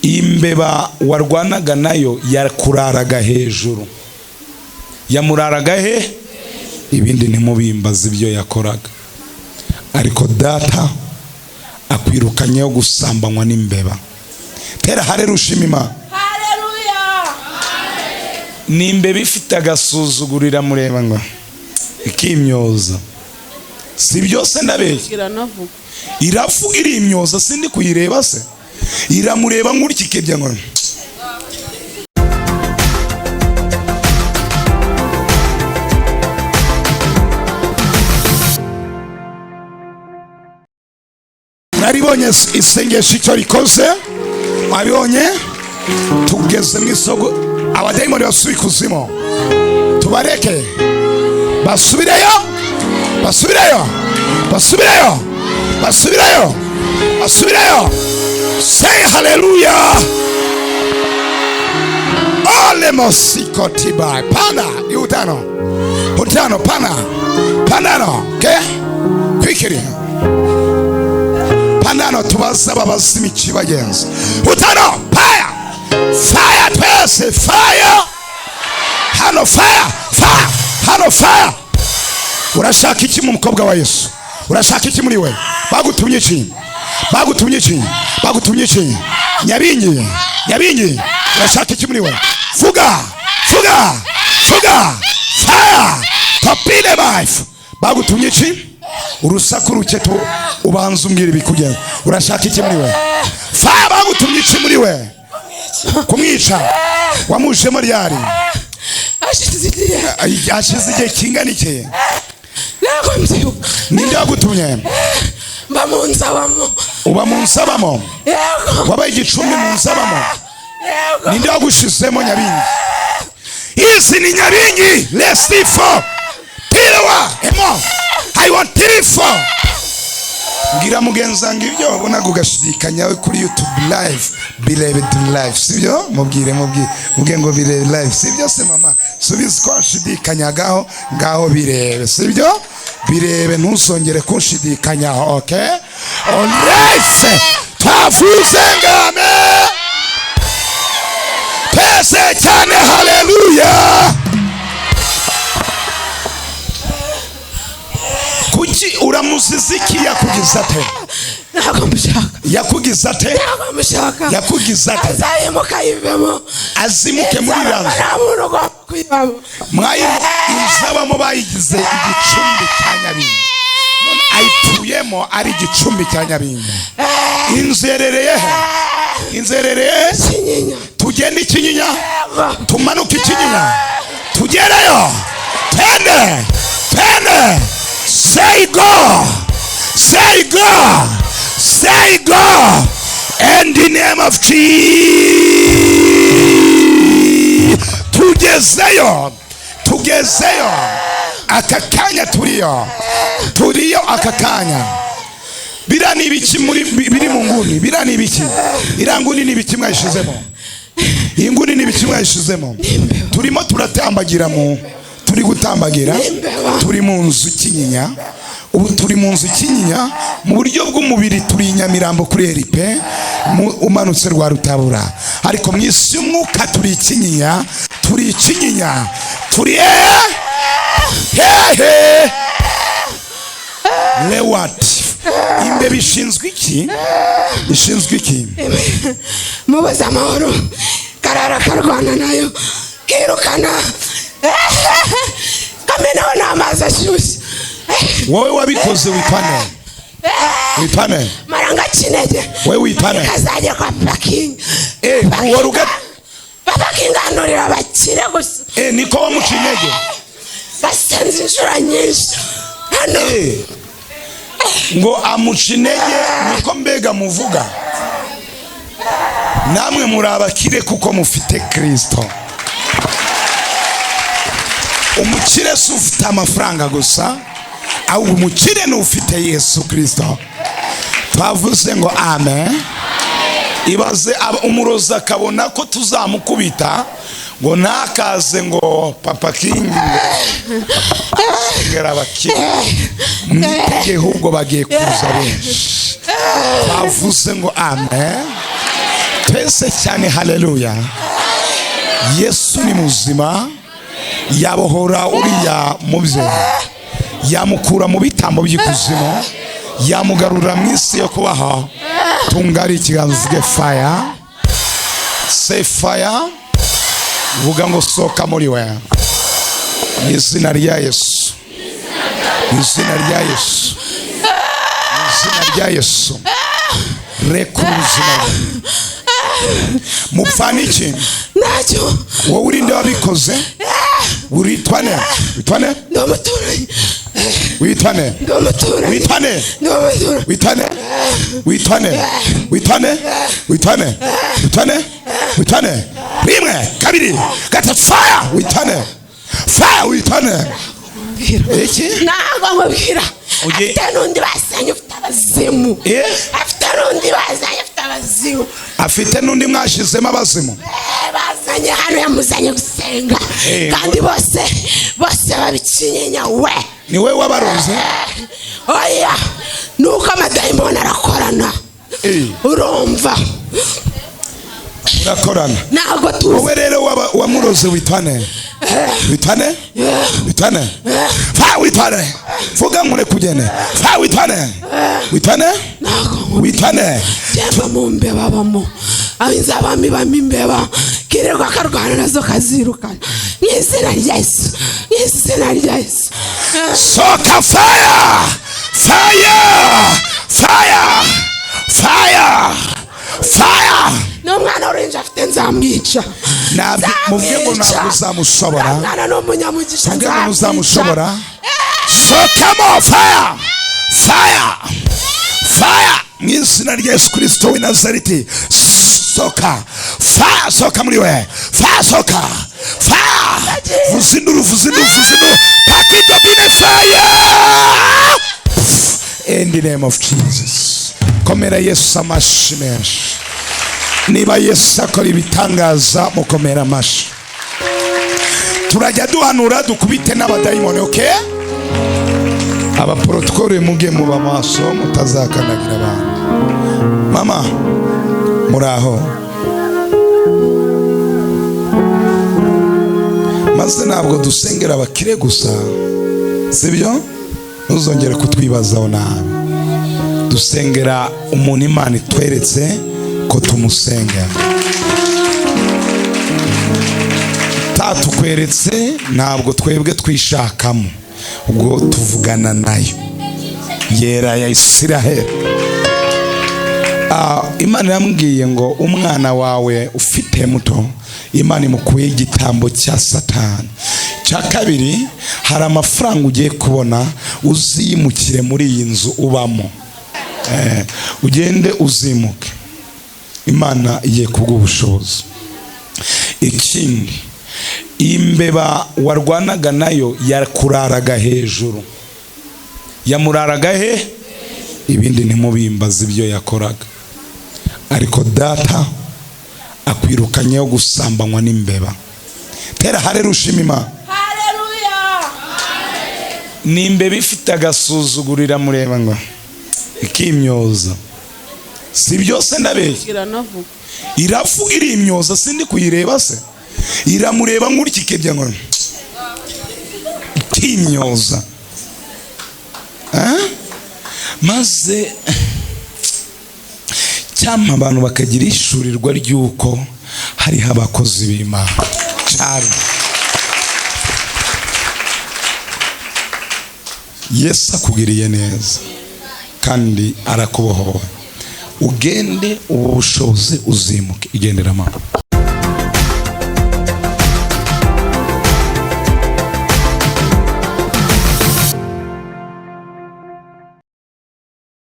imbeba warwanaga nayo yakuraraga hejuru, yamuraraga he, ibindi ntimubimbaze ibyo yakoraga. Ariko data akwirukanyeho gusambanywa n'imbeba. Tera haleluya Imana. Haleluya. Nimbeba ifite agasuzuguro iramureba ngo ikimyoza. Si byose ndabeshya. Iravuga iri imyoza sindi kuyireba se. Iramureba nkurikikebya ngo naribonye isengesho icyo rikoze. Mwabibonye tugeze mu isoko, abadayimoni basubiye ikuzimu. Tubareke basubireyo, basubireyo, basubireyo, basubireyo, basubireyo. Say hallelujah. Ole mosikotiba pana iutano utano pana panano ke kwikiri panano tubaza babazimi kibagenza utano fire fire twese fire hano fire fire hano fire. Urashaka iki mu mukobwa wa Yesu? Urashaka iki muri we? Bagutumye iki? Bagutumye iki? Bagutumye iki? Nyabingi, nyabingi. Urashaka iki muri we? Fuga, fuga, fuga. Fire. Topile life. Bagutumye iki? Urusaku ruketo ubanza umbwira ibikugenda. Urashaka iki muri we? Fire. Bagutumye iki muri we? Kumwica. Wamujemo ryari? Ashize igihe kingana iki? Ninde wagutumye? Mba mu nsabamo. Uba mu nsabamo? Yego. Wabaye igicumbi mu nsabamo? Yego. Ninde wagushizemo Nyabingi? Izi ni Nyabingi. Let's see for Tirawa emo. I want tirifo. Ngira mugenza ngibyo ubona gugashidikanya we kuri YouTube live, believe live. Sibyo? Mubwire muge ngo believe live. Sibyo se mama? Subiza ko nshidikanyagaho ngaho birebe. Sibyo? Birebe ntusongere kunshidikanyaho. Okay? Alright. Tavuze ngame. Pese cyane hallelujah. Kuki uramuziziki yakugize ate? Ntabwo mushaka. Yakugize ate? Ntabwo mushaka. Yakugize ate? Azayimuka yivemo. Azimuke muri ranzo. Mwayi inzabamo bayigize igicumbi cya Nyabingi. Ayituyemo ari igicumbi cya Nyabingi. Inzerereye he? Inzerereye Kinyinya. Tugende Kinyinya. Tumanuke Kinyinya. Tugereyo. Tende. Tende. Say go. Say go. Say go. In the name of Jesus. Tugezeyo. Tugezeyo. Akakanya turiyo. Turiyo akakanya. Bira ni ibiki muri biri mu nguni? Bira ni ibiki? Iranguni ni ibiki mwayishizemo? Inguni ni ibiki mwayishizemo? Turimo turatambagira mu turi gutambagira. Turi mu nzu Kinyinya. Ubu turi mu nzu Kinyinya mu buryo bw'umubiri turi Nyamirambo kuri Eripe umanutse rwa Rutabura. Ariko mu isi y'umwuka turi Kinyinya. Turi Kinyinya. Turi hehe. Lewat. Imbe bishinzwe iki? Bishinzwe iki? Mubaza amahoro. Karara karwana nayo. Kirukana. Kamenaho n'amazi ashyushye. Wowe wabikoze wipane. Wipane. Maranga Kinege. Wowe wipane. Kazajya kwa parking. Waruga. Parking andorera abakire gusa. Niko wamucinege. Basenze inshuro nyinshi. Hano. Ngo amucinege niko mbega muvuga. Namwe muri abakire kuko mufite Kristo. Umukire si ufite amafaranga gusa, ahubwo umukire ni ufite Yesu Kristo. Twavuze ngo amen. Ibaze umuroza akabona ko tuzamukubita ngo nakaze ngo Papa King ngera abakire mwitege ahubwo bagiye kuza benshi. Twavuze ngo amen. twese cyane haleluya. Yesu ni muzima, yabohora uriya mubyeyi, yamukura mu bitambo by'ikuzimu, yamugarura mu isi yo kubaho. Tungari ikiganza uvuge fire, say fire, vuga ngo soka muri we, mu izina rya Yesu, mu izina rya Yesu, mu izina rya Yesu. Rekuzima mupfaniki nacyo wowe urinde wabikoze. Uritwane witwane n'umuturanyi witwane n'umuturanyi witwane n'umuturanyi witwane witwane witwane witwane witwane witwane rimwe kabiri gatatu fire witwane fire witwane iki ntabwo ngubwira afite n'undi basanye ufite abazimu afite n'undi bazanye ufite abazimu afite n'undi mwashizemo abazimu bazanye hano yamuzanye gusenga kandi bose babicinyinya we ni we wabaroze. oya nuko amadayimoni arakorana urumva urakorana ntabwo tuzi. wowe rero wamuroze witwane witwane witwane fa witwane vuga nkure kugene fa witwane witwane witwane cyamba mu mbeba bamo abinza bami bamimbeba kirerwa karwana nazo kazirukana n'izina rya Yesu n'izina rya Yesu. soka fire fire fire fire fire. n'umwana urinje afite nzamwica mubwiye ngo ntabwo uzamushobora, umwana n'umunyamugisha mubwiye ngo uzamushobora. sokamo fire fire fire mu izina rya Yesu Kristo w'i Nazareti. soka fire soka muri we fire soka fire vuzinduru vuzinduru vuzinduru pakito bine fire in the name of Jesus. Komera Yesu amashi menshi. Niba Yesu akora ibitangaza mukomera amashi. Turajya duhanura dukubite n'abadayimoni, okay? Abaprotokole muge muba maso mutazakanagira abantu. Mama muraho, maze ntabwo dusengera abakire gusa, sibyo? Ntuzongere kutwibazaho nabi. Dusengera umuntu Imana itweretse ko tumusenga. Tatukweretse ntabwo twebwe twishakamo, ubwo tuvugana nayo yera ya Isiraheli. Imana yambwiye ngo umwana wawe ufite muto Imana imukuye igitambo cya Satani. Cya kabiri, hari amafaranga ugiye kubona uzimukire muri iyi nzu ubamo, ugende uzimuke. Imana igiye kubw'ubushobozi. Ikindi, imbeba warwanaga nayo yakuraraga hejuru, yamuraraga he, ibindi ntimubimbaze ibyo yakoraga, ariko data akwirukanyeho gusambanywa n'imbeba. Tera haleluya Imana. Haleluya. Nimbeba ifite agasuzuguro iramureba ngo ikimyoza. Si byose ndabeshya. Iravuga iri imyoza sindi kuyireba se. Iramureba nkurikikebya ngo ikimyoza. Maze cyama abantu bakagira ishurirwa ry'uko hariho abakozi b'Imana cyane. Yesu akugiriye neza kandi arakubohora. Ugende ubushobozi uzimuke, igendera amahoro.